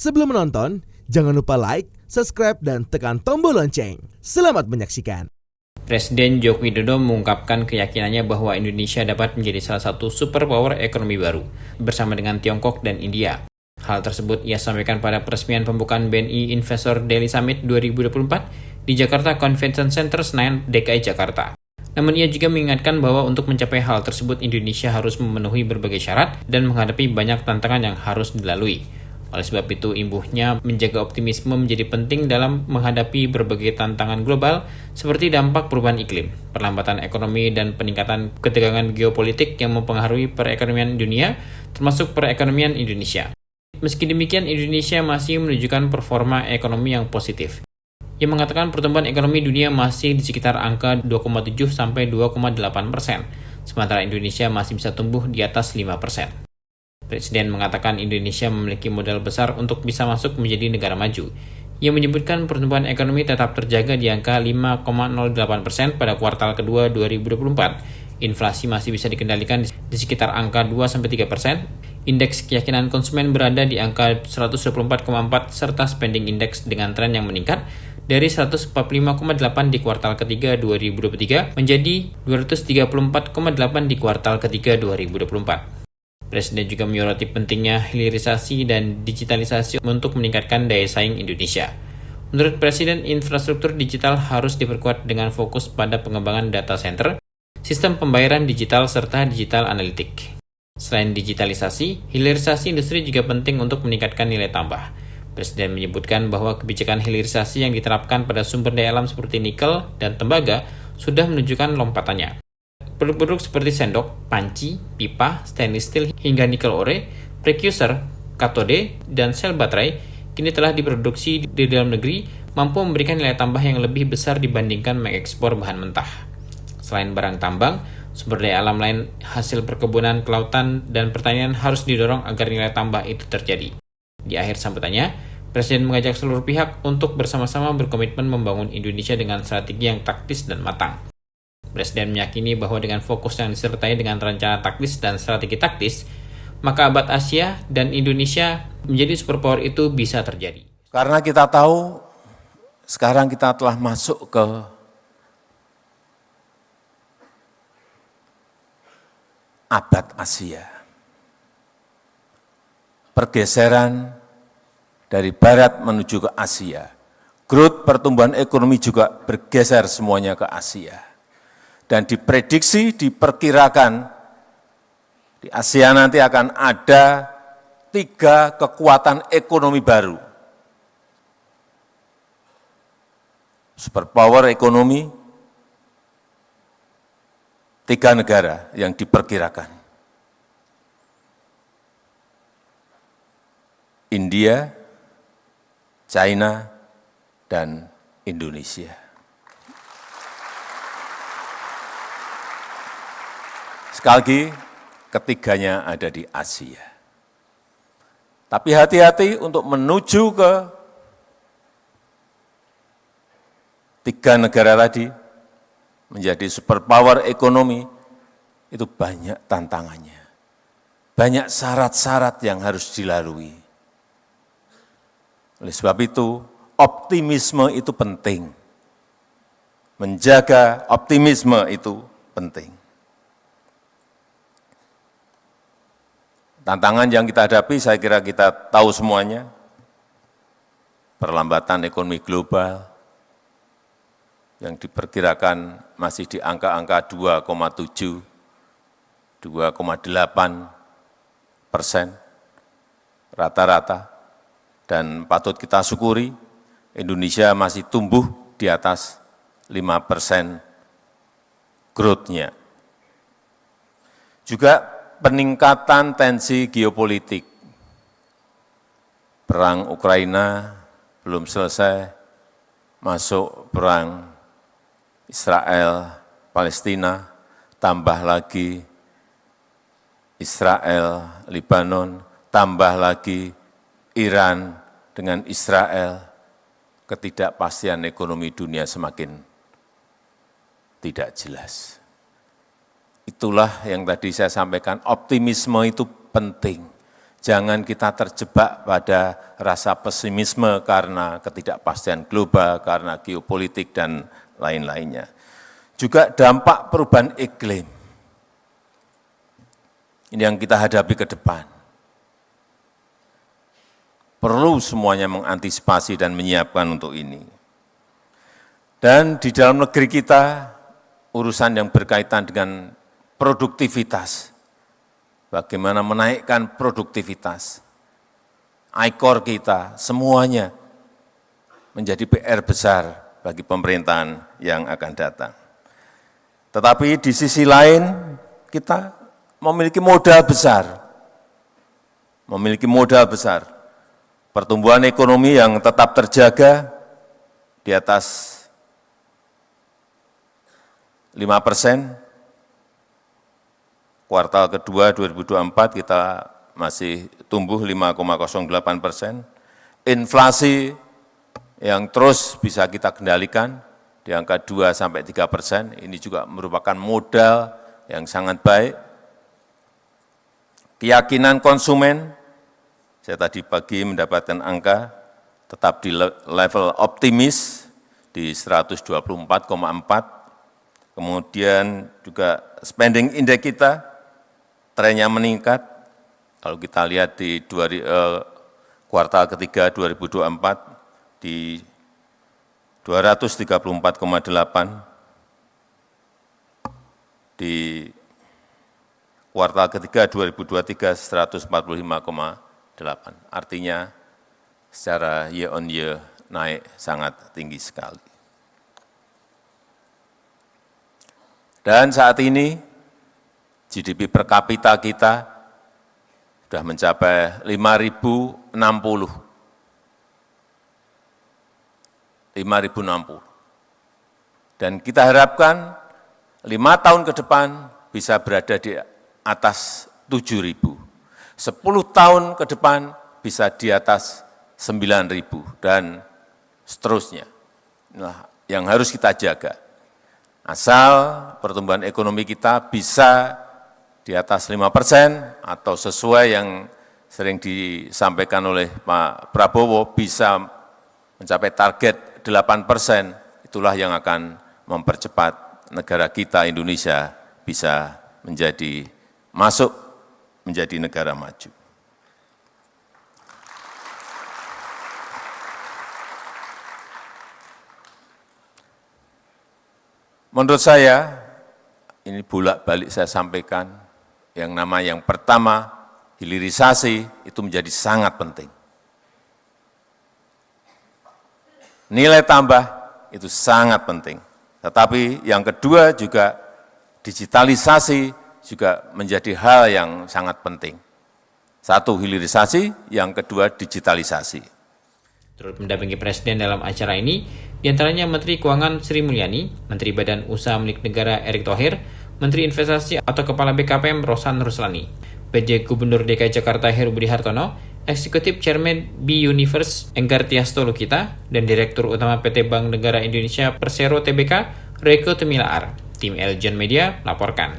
Sebelum menonton, jangan lupa like, subscribe, dan tekan tombol lonceng. Selamat menyaksikan. Presiden Joko Widodo mengungkapkan keyakinannya bahwa Indonesia dapat menjadi salah satu superpower ekonomi baru bersama dengan Tiongkok dan India. Hal tersebut ia sampaikan pada peresmian pembukaan BNI Investor Daily Summit 2024 di Jakarta Convention Center Senayan, DKI Jakarta. Namun ia juga mengingatkan bahwa untuk mencapai hal tersebut Indonesia harus memenuhi berbagai syarat dan menghadapi banyak tantangan yang harus dilalui. Oleh sebab itu, imbuhnya menjaga optimisme menjadi penting dalam menghadapi berbagai tantangan global seperti dampak perubahan iklim, perlambatan ekonomi, dan peningkatan ketegangan geopolitik yang mempengaruhi perekonomian dunia, termasuk perekonomian Indonesia. Meski demikian, Indonesia masih menunjukkan performa ekonomi yang positif. Ia mengatakan pertumbuhan ekonomi dunia masih di sekitar angka 2,7 sampai 2,8%, sementara Indonesia masih bisa tumbuh di atas 5%. Presiden mengatakan Indonesia memiliki modal besar untuk bisa masuk menjadi negara maju. Ia menyebutkan pertumbuhan ekonomi tetap terjaga di angka 5,08% pada kuartal kedua 2024. Inflasi masih bisa dikendalikan di sekitar angka 2-3%. Indeks keyakinan konsumen berada di angka 124,4 serta spending index dengan tren yang meningkat dari 145,8 di kuartal ketiga 2023 menjadi 234,8 di kuartal ketiga 2024. Presiden juga menyoroti pentingnya hilirisasi dan digitalisasi untuk meningkatkan daya saing Indonesia. Menurut Presiden, infrastruktur digital harus diperkuat dengan fokus pada pengembangan data center, sistem pembayaran digital, serta digital analitik. Selain digitalisasi, hilirisasi industri juga penting untuk meningkatkan nilai tambah. Presiden menyebutkan bahwa kebijakan hilirisasi yang diterapkan pada sumber daya alam seperti nikel dan tembaga sudah menunjukkan lompatannya. Produk-produk seperti sendok, panci, pipa, stainless steel, hingga nikel ore, precursor, katode, dan sel baterai kini telah diproduksi di dalam negeri, mampu memberikan nilai tambah yang lebih besar dibandingkan mengekspor bahan mentah. Selain barang tambang, sumber daya alam lain, hasil perkebunan, kelautan, dan pertanian harus didorong agar nilai tambah itu terjadi. Di akhir sambutannya, Presiden mengajak seluruh pihak untuk bersama-sama berkomitmen membangun Indonesia dengan strategi yang taktis dan matang. Presiden meyakini bahwa dengan fokus yang disertai dengan rencana taktis dan strategi taktis, maka abad Asia dan Indonesia menjadi superpower itu bisa terjadi. Karena kita tahu sekarang kita telah masuk ke abad Asia. Pergeseran dari barat menuju ke Asia. Growth pertumbuhan ekonomi juga bergeser semuanya ke Asia. Dan diprediksi, diperkirakan di Asia nanti akan ada 3 kekuatan ekonomi baru. Superpower ekonomi, 3 negara yang diperkirakan. India, China, dan Indonesia. Sekali lagi, ketiganya ada di Asia. Tapi hati-hati untuk menuju ke 3 negara tadi, menjadi superpower ekonomi, itu banyak tantangannya. Banyak syarat-syarat yang harus dilalui. Oleh sebab itu, optimisme itu penting. Menjaga optimisme itu penting. Tantangan yang kita hadapi, saya kira kita tahu semuanya. Perlambatan ekonomi global yang diperkirakan masih di angka-angka 2,7, 2,8% rata-rata. Dan patut kita syukuri, Indonesia masih tumbuh di atas 5% growth-nya. Juga peningkatan tensi geopolitik. Perang Ukraina belum selesai, masuk perang Israel-Palestina, tambah lagi Israel-Libanon, tambah lagi Iran dengan Israel, ketidakpastian ekonomi dunia semakin tidak jelas. Itulah yang tadi saya sampaikan, optimisme itu penting. Jangan kita terjebak pada rasa pesimisme karena ketidakpastian global, karena geopolitik, dan lain-lainnya. Juga dampak perubahan iklim. Ini yang kita hadapi ke depan. Perlu semuanya mengantisipasi dan menyiapkan untuk ini. Dan di dalam negeri kita, urusan yang berkaitan dengan produktivitas, bagaimana menaikkan produktivitas, ICOR kita, semuanya menjadi PR besar bagi pemerintahan yang akan datang. Tetapi di sisi lain, kita memiliki modal besar, pertumbuhan ekonomi yang tetap terjaga di atas 5%, kuartal kedua 2024 kita masih tumbuh 5,08%, inflasi yang terus bisa kita kendalikan di angka 2-3%, ini juga merupakan modal yang sangat baik. Keyakinan konsumen, saya tadi pagi mendapatkan angka tetap di level optimis di 124,4. Kemudian juga spending index kita trennya meningkat. Kalau kita lihat di kuartal ketiga 2024 di 234,8, di kuartal ketiga 2023 145,8. Artinya secara year on year naik sangat tinggi sekali. Dan saat ini GDP per kapita kita sudah mencapai 5.060. Dan kita harapkan 5 tahun ke depan bisa berada di atas 7.000. 10 tahun ke depan bisa di atas 9.000 dan seterusnya. Inilah yang harus kita jaga. Asal pertumbuhan ekonomi kita bisa di atas 5% atau sesuai yang sering disampaikan oleh Pak Prabowo bisa mencapai target 8%, itulah yang akan mempercepat negara kita Indonesia bisa masuk menjadi negara maju. Menurut saya, ini bolak-balik saya sampaikan, yang pertama, hilirisasi itu menjadi sangat penting. Nilai tambah itu sangat penting. Tetapi yang kedua juga digitalisasi juga menjadi hal yang sangat penting. Satu, hilirisasi, yang kedua digitalisasi. Turut mendampingi Presiden dalam acara ini, diantaranya Menteri Keuangan Sri Mulyani, Menteri Badan Usaha Milik Negara Erick Thohir, Menteri Investasi atau Kepala BKPM Rosan Ruslani, PJ Gubernur DKI Jakarta Heru Budi Hartono, Eksekutif Chairman B-Universe Enggar Tias Tolukita, dan Direktur Utama PT Bank Negara Indonesia Persero Tbk, Reiko Temilaar. Tim Eljon Media melaporkan.